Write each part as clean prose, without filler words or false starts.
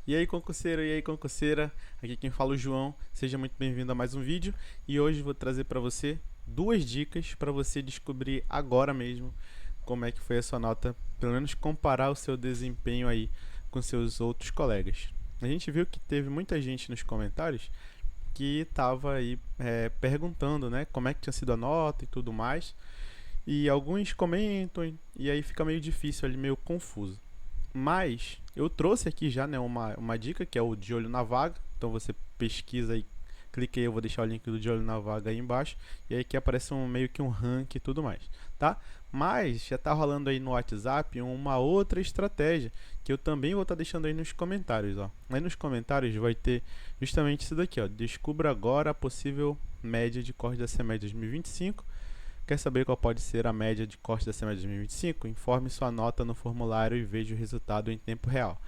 E aí concurseira, aqui quem fala é o João, seja muito bem-vindo a mais um vídeo e hoje vou trazer para você duas dicas para você descobrir agora mesmo como é que foi a sua nota, pelo menos comparar o seu desempenho aí com seus outros colegas. A gente viu que teve muita gente nos comentários que estava aí perguntando, né, como é que tinha sido a nota e tudo mais, e alguns comentam e aí fica meio difícil ali, meio confuso. Mas eu trouxe aqui já, né, uma dica que é o De Olho na Vaga. Então você pesquisa aí, clica aí, eu vou deixar o link do De Olho na Vaga aí embaixo. E aí aqui aparece meio que um ranking e tudo mais, tá? Mas já tá rolando aí no WhatsApp uma outra estratégia que eu também vou estar deixando aí nos comentários, ó. Aí nos comentários vai ter justamente isso daqui, ó. Descubra agora a possível média de corte da CMED 2025. Quer saber qual pode ser a média de corte da semana de 2025? Informe sua nota no formulário e veja o resultado em tempo real.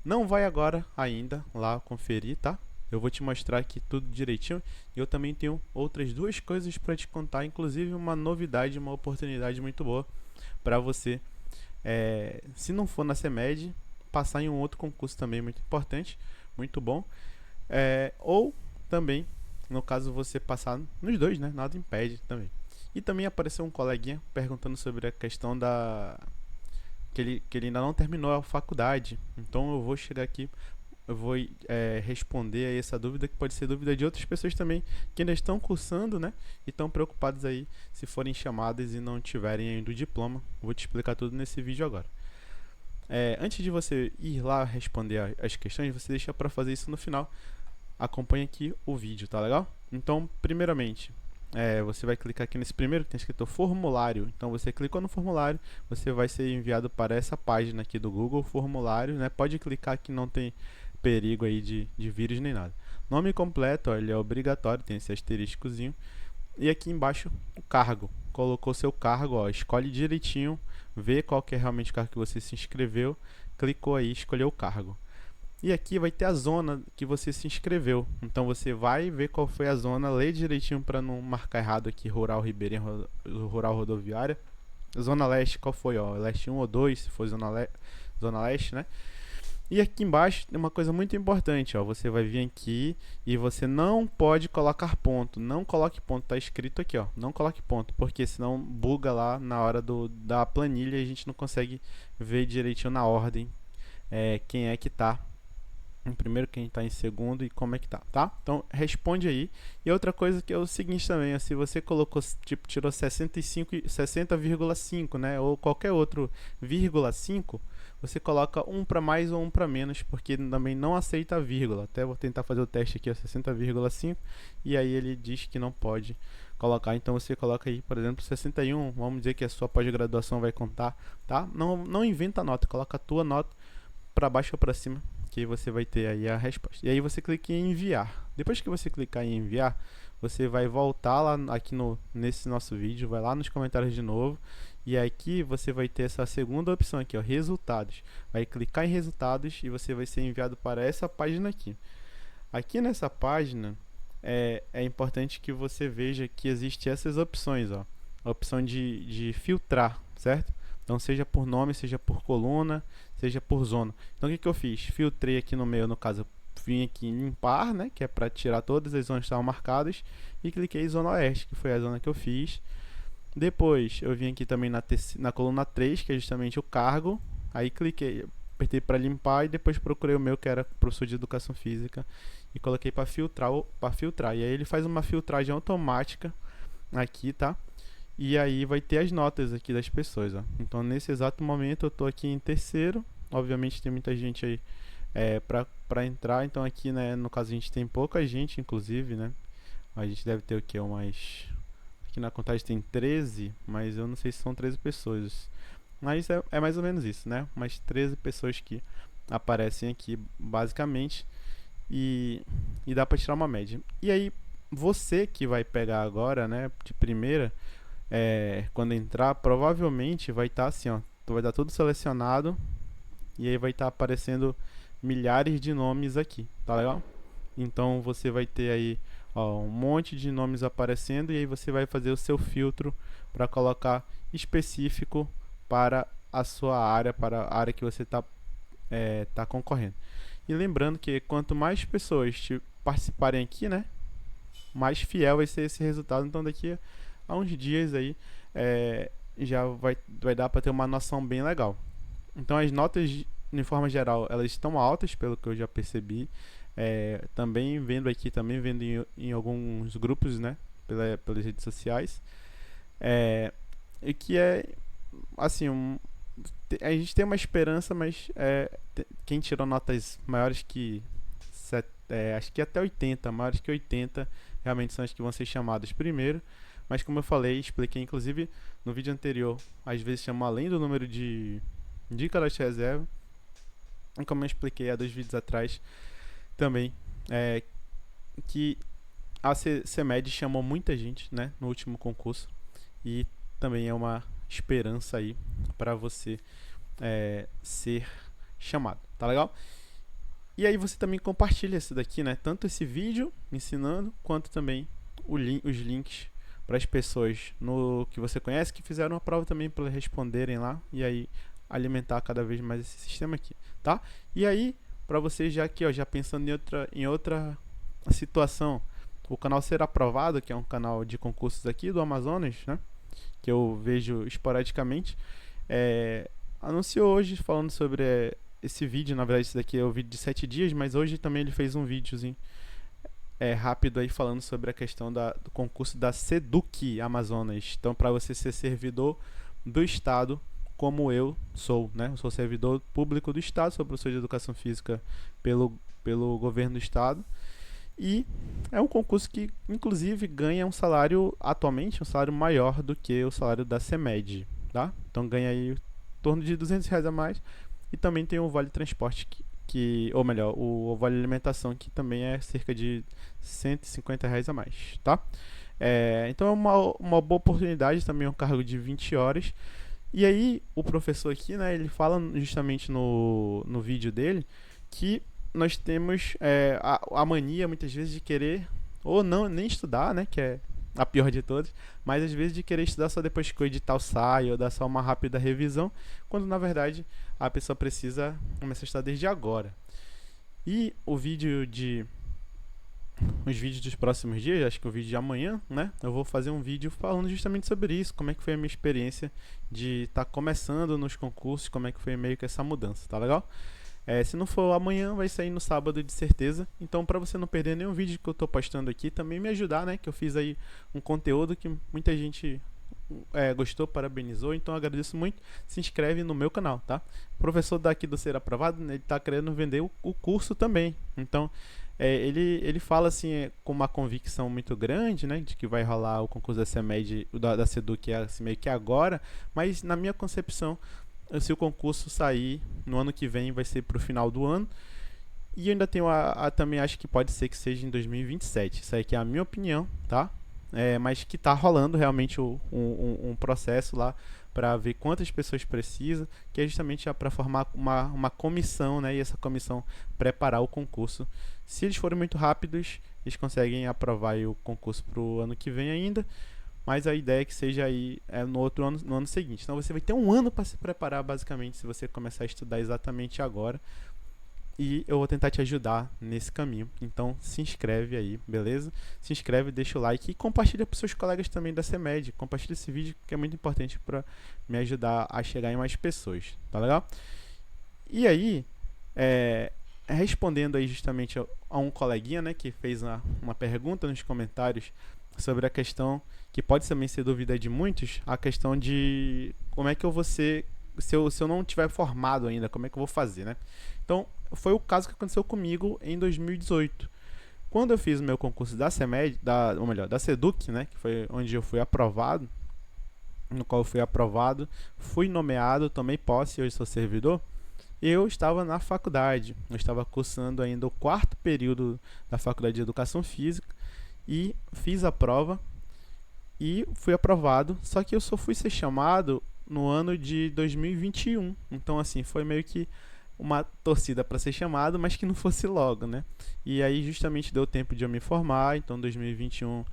Não vai agora ainda lá conferir, tá? Eu vou te mostrar aqui tudo direitinho e eu também tenho outras duas coisas para te contar, inclusive uma novidade, uma oportunidade muito boa para você, se não for na CEMED, passar em um outro concurso também muito importante, muito bom, ou também, no caso você passar nos dois, né? Nada impede também. E também apareceu um coleguinha perguntando sobre a questão da que ele ainda não terminou a faculdade. Então eu vou chegar aqui, eu vou responder a essa dúvida, que pode ser dúvida de outras pessoas também que ainda estão cursando, né? E estão preocupados aí se forem chamadas e não tiverem ainda o diploma. Vou te explicar tudo nesse vídeo agora. Antes de você ir lá responder as questões, você deixa para fazer isso no final. Acompanhe aqui o vídeo, tá legal? Então, primeiramente, você vai clicar aqui nesse primeiro que tem escrito formulário. Então você clicou no formulário, você vai ser enviado para essa página aqui do Google Formulário, né? Pode clicar que não tem perigo aí de vírus nem nada. Nome completo, ó, ele é obrigatório, tem esse asteriscozinho. E aqui embaixo o cargo. Colocou seu cargo, ó, escolhe direitinho, vê qual que é realmente o cargo que você se inscreveu, clicou aí, escolheu o cargo. E aqui vai ter a zona que você se inscreveu. Então você vai ver qual foi a zona, lê direitinho para não marcar errado aqui, Rural Ribeirinha, Rural Rodoviária. Zona Leste, qual foi? Ó, Leste 1 ou 2, se for zona Leste, né? E aqui embaixo tem uma coisa muito importante, ó. Você vai vir aqui e você não pode colocar ponto. Não coloque ponto, tá escrito aqui, ó. Não coloque ponto, porque senão buga lá na hora da planilha e a gente não consegue ver direitinho na ordem quem é que tá em primeiro, quem está em segundo e como é que tá? Então responde aí. E outra coisa que é o seguinte também, se você colocou, tipo, tirou 65, 60,5, né, ou qualquer outro vírgula 5, você coloca um para mais ou um para menos, porque também não aceita vírgula. Até vou tentar fazer o teste aqui, 60,5, e aí ele diz que não pode colocar. Então você coloca aí, por exemplo, 61, vamos dizer que a sua pós-graduação vai contar, tá? Não inventa a nota, coloca a tua nota para baixo ou para cima, que você vai ter aí a resposta. E aí você clica em enviar. Depois que você clicar em enviar, você vai voltar lá aqui nesse nosso vídeo, vai lá nos comentários de novo, e aqui você vai ter essa segunda opção aqui, ó, resultados. Vai clicar em resultados e você vai ser enviado para essa página aqui. Aqui nessa página é importante que você veja que existe essas opções, ó. A opção de filtrar, certo? Então seja por nome, seja por coluna, seja por zona. Então o que eu fiz? Filtrei aqui no meio, no caso, vim aqui em limpar, né, que é para tirar todas as zonas que estavam marcadas, e cliquei em zona oeste, que foi a zona que eu fiz. Depois eu vim aqui também na coluna 3, que é justamente o cargo. Aí cliquei, apertei para limpar e depois procurei o meu, que era professor de educação física, e coloquei para filtrar. E aí ele faz uma filtragem automática aqui, tá? E aí vai ter as notas aqui das pessoas, ó. Então nesse exato momento eu tô aqui em terceiro. Obviamente tem muita gente aí para entrar. Então aqui, né, no caso a gente tem pouca gente, inclusive, né? A gente deve ter o que? Umas... Aqui na contagem tem 13, mas eu não sei se são 13 pessoas. Mas é mais ou menos isso, né? Umas 13 pessoas que aparecem aqui, basicamente. E dá para tirar uma média. E aí, você que vai pegar agora, né, de primeira, quando entrar, provavelmente vai estar assim, ó. Vai dar tudo selecionado e aí vai estar aparecendo milhares de nomes aqui, tá legal? Então você vai ter aí, ó, um monte de nomes aparecendo e aí você vai fazer o seu filtro para colocar específico para a sua área, para a área que você tá concorrendo. E lembrando que quanto mais pessoas participarem aqui, né, mais fiel vai ser esse resultado. Então daqui a uns dias aí já vai dar para ter uma noção bem legal. Então as notas, de forma geral, elas estão altas, pelo que eu já percebi. Também vendo aqui, também vendo em alguns grupos, né, pelas redes sociais. E que assim, a gente tem uma esperança, mas quem tirou notas maiores que acho que até 80, maiores que 80, realmente são as que vão ser chamadas primeiro. Mas como eu falei, expliquei inclusive no vídeo anterior, às vezes chama além do número de cadastro reserva. E como eu expliquei há 2 vídeos atrás também, que a CEMED chamou muita gente, né, no último concurso. E também é uma esperança aí para você ser chamado, tá legal? E aí você também compartilha esse daqui, né? Tanto esse vídeo ensinando, quanto também os links para as pessoas que você conhece que fizeram a prova também, para responderem lá e aí alimentar cada vez mais esse sistema aqui, tá? E aí, para você já aqui, ó, já pensando em outra situação, o canal Ser Aprovado, que é um canal de concursos aqui do Amazonas, né? Que eu vejo esporadicamente, anunciou hoje falando sobre esse vídeo. Na verdade, esse daqui é o vídeo de 7 dias, mas hoje também ele fez um videozinho rápido aí falando sobre a questão do concurso da SEDUC Amazonas. Então, para você ser servidor do Estado, como eu sou, né? Eu sou servidor público do Estado, sou professor de Educação Física pelo governo do Estado. E é um concurso que, inclusive, ganha um salário, atualmente, um salário maior do que o salário da CEMED, tá? Então ganha aí em torno de R$ 200 a mais. E também tem o Vale Transporte, ou melhor, o Vale Alimentação, que também é cerca de R$ 150 a mais, tá? Então é uma boa oportunidade, também é um cargo de 20 horas. E aí, o professor aqui, né, ele fala justamente no vídeo dele que nós temos a mania, muitas vezes, de querer, ou não, nem estudar, né, que é a pior de todas, mas às vezes de querer estudar só depois que o edital sai, ou dar só uma rápida revisão, quando na verdade a pessoa precisa começar a estudar desde agora. E os vídeos dos próximos dias, acho que o vídeo de amanhã, né, eu vou fazer um vídeo falando justamente sobre isso, como é que foi a minha experiência de estar começando nos concursos, como é que foi meio que essa mudança, tá legal? Se não for amanhã, vai sair no sábado de certeza. Então, para você não perder nenhum vídeo que eu estou postando aqui, também me ajudar, né? Que eu fiz aí um conteúdo que muita gente gostou, parabenizou. Então, eu agradeço muito. Se inscreve no meu canal, tá? O professor daqui do Ser Aprovado, né, ele está querendo vender o curso também. Então, ele fala assim, com uma convicção muito grande, né? De que vai rolar o concurso da CEMED, da SEDUC, assim, meio que agora. Mas, na minha concepção, se o concurso sair no ano que vem, vai ser para o final do ano. E eu ainda tenho também acho que pode ser que seja em 2027. Isso aí que é a minha opinião, tá? Mas que tá rolando realmente um processo lá para ver quantas pessoas precisa, que é justamente para formar uma comissão, né? E essa comissão preparar o concurso. Se eles forem muito rápidos, eles conseguem aprovar o concurso para o ano que vem ainda. Mas a ideia é que seja aí no outro ano, no ano seguinte. Então você vai ter um ano para se preparar, basicamente, se você começar a estudar exatamente agora. E eu vou tentar te ajudar nesse caminho. Então se inscreve aí, beleza? Se inscreve, deixa o like e compartilha para os seus colegas também da CEMED. Compartilha esse vídeo que é muito importante para me ajudar a chegar em mais pessoas, tá legal? E aí, respondendo aí justamente a um coleguinha, né, que fez uma pergunta nos comentários sobre a questão que pode também ser dúvida de muitos, a questão de como é que eu vou ser, se eu não tiver formado ainda, como é que eu vou fazer, né? Então, foi o caso que aconteceu comigo em 2018. Quando eu fiz o meu concurso da CEMED, ou melhor, da SEDUC, né, que foi onde eu fui aprovado, no qual eu fui aprovado, fui nomeado, tomei posse, hoje sou servidor. Eu estava na faculdade, eu estava cursando ainda o 4º período da Faculdade de Educação Física e fiz a prova e fui aprovado, só que eu só fui ser chamado no ano de 2021, então assim, foi meio que uma torcida para ser chamado, mas que não fosse logo, né? E aí justamente deu tempo de eu me formar, então 2021,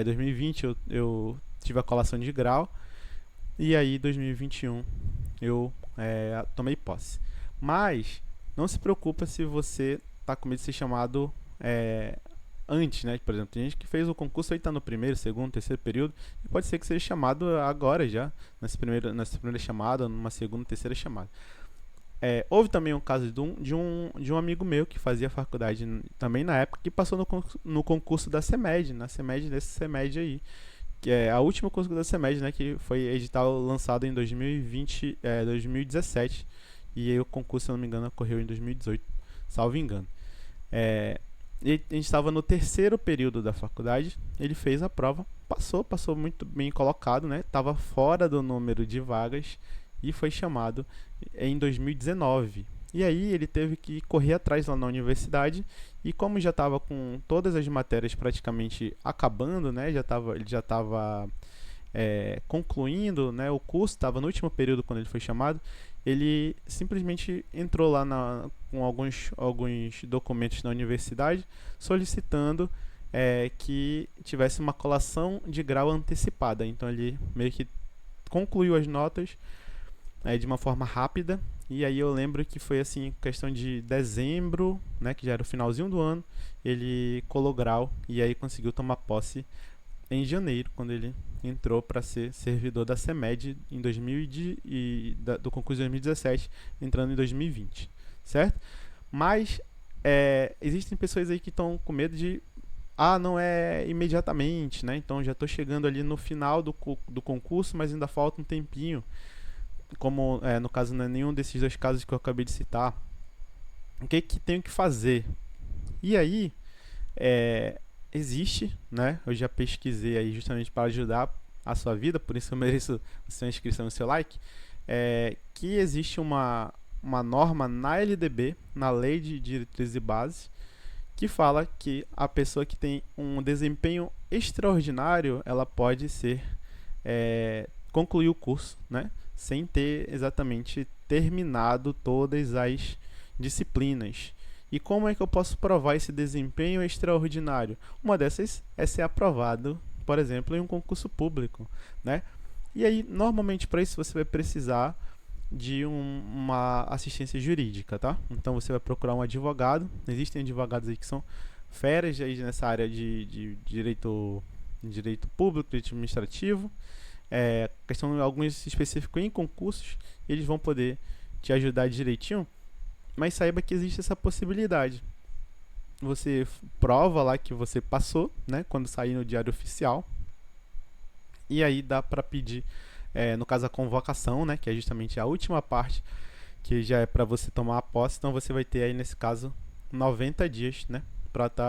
2020 eu tive a colação de grau, e aí 2021 eu tomei posse. Mas não se preocupa se você tá com medo de ser chamado antes, né? Por exemplo, tem gente que fez o concurso e está no primeiro, segundo, terceiro período, e pode ser que seja chamado agora já, nessa primeira chamada, numa segunda, terceira chamada. Houve também um caso de um amigo meu que fazia faculdade também na época, que passou no concurso da CEMED, desse CEMED aí, que é a última concurso da CEMED, né, que foi edital lançado em 2017, e aí o concurso, se eu não me engano, ocorreu em 2018, salvo engano. E a gente estava no terceiro período da faculdade, ele fez a prova, passou muito bem colocado, né, estava fora do número de vagas, e foi chamado em 2019. E aí ele teve que correr atrás lá na universidade, e como já estava com todas as matérias praticamente acabando, né, ele já estava concluindo, né, o curso, estava no último período quando ele foi chamado, ele simplesmente entrou lá com alguns documentos na universidade solicitando que tivesse uma colação de grau antecipada. Então ele meio que concluiu as notas de uma forma rápida. E aí eu lembro que foi assim, questão de dezembro, né, que já era o finalzinho do ano, ele colou grau e aí conseguiu tomar posse em janeiro, quando ele entrou para ser servidor da CEMED em do concurso de 2017, entrando em 2020, certo? Mas existem pessoas aí que estão com medo de não é imediatamente, né? Então já estou chegando ali no final do concurso, mas ainda falta um tempinho. Como no caso não é nenhum desses dois casos que eu acabei de citar, o que tenho que fazer? E aí, existe, né? Eu já pesquisei aí justamente para ajudar a sua vida, por isso eu mereço a sua inscrição e o seu like, que existe uma norma na LDB, na Lei de Diretrizes e Bases, que fala que a pessoa que tem um desempenho extraordinário, ela pode concluir o curso, né? Sem ter exatamente terminado todas as disciplinas. E como é que eu posso provar esse desempenho extraordinário? Uma dessas é ser aprovado, por exemplo, em um concurso público, né? E aí, normalmente, para isso, você vai precisar de uma assistência jurídica, tá? Então, você vai procurar um advogado. Existem advogados aí que são feras aí nessa área de direito público, direito administrativo. Questão de alguns específicos em concursos, eles vão poder te ajudar direitinho, mas saiba que existe essa possibilidade. Você prova lá que você passou, né, quando sair no diário oficial, e aí dá para pedir, no caso a convocação, né, que é justamente a última parte, que já é para você tomar a posse. Então você vai ter aí nesse caso 90 dias, né,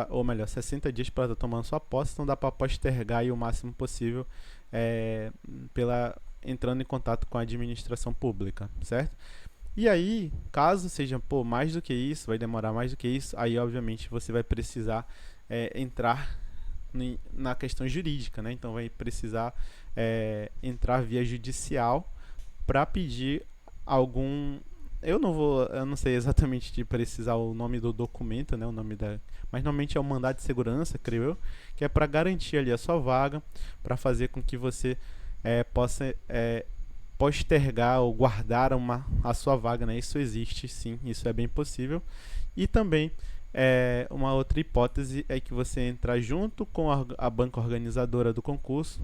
ou melhor, 60 dias para estar tomando sua posse. Então dá para postergar aí o máximo possível, entrando em contato com a administração pública, certo? E aí, caso seja mais do que isso, vai demorar mais do que isso, aí obviamente você vai precisar entrar na questão jurídica, né? Então vai precisar entrar via judicial para pedir algum. Eu não sei exatamente de precisar o nome do documento, né? Mas normalmente é o mandado de segurança, creio eu, que é para garantir ali a sua vaga, para fazer com que você possa postergar ou guardar a sua vaga, né? Isso existe, sim, isso é bem possível. E também uma outra hipótese é que você entrar junto com a banca organizadora do concurso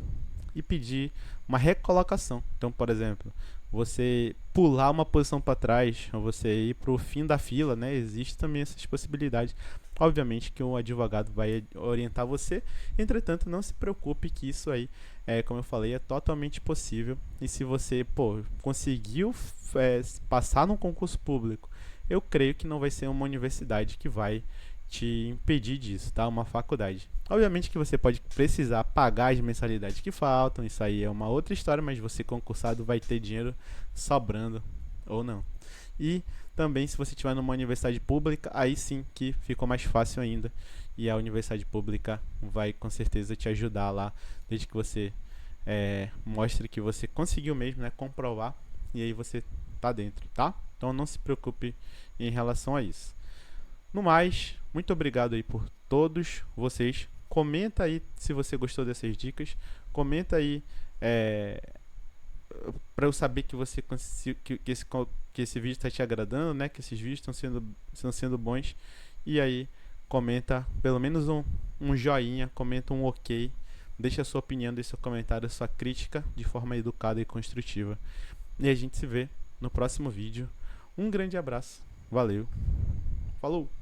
e pedir uma recolocação. Então, por exemplo, você pular uma posição para trás, ou você ir para o fim da fila, né? Existe também essas possibilidades. Obviamente que o advogado vai orientar você, entretanto, não se preocupe que isso aí, como eu falei, é totalmente possível. E se você conseguiu passar num concurso público, eu creio que não vai ser uma universidade que vai te impedir disso, tá? Uma faculdade. Obviamente que você pode precisar pagar as mensalidades que faltam, isso aí é uma outra história, mas você concursado vai ter dinheiro sobrando ou não. E também se você estiver numa universidade pública, aí sim que ficou mais fácil ainda. E a universidade pública vai com certeza te ajudar lá, desde que você mostre que você conseguiu mesmo, né, comprovar, e aí você tá dentro, tá? Então não se preocupe em relação a isso. No mais, muito obrigado aí por todos vocês. Comenta aí se você gostou dessas dicas. Comenta aí para eu saber que você que esse vídeo está te agradando, né? Que esses vídeos estão sendo bons. E aí, comenta pelo menos um joinha, comenta um ok. Deixa a sua opinião, deixa seu comentário, sua crítica de forma educada e construtiva. E a gente se vê no próximo vídeo. Um grande abraço. Valeu. Falou!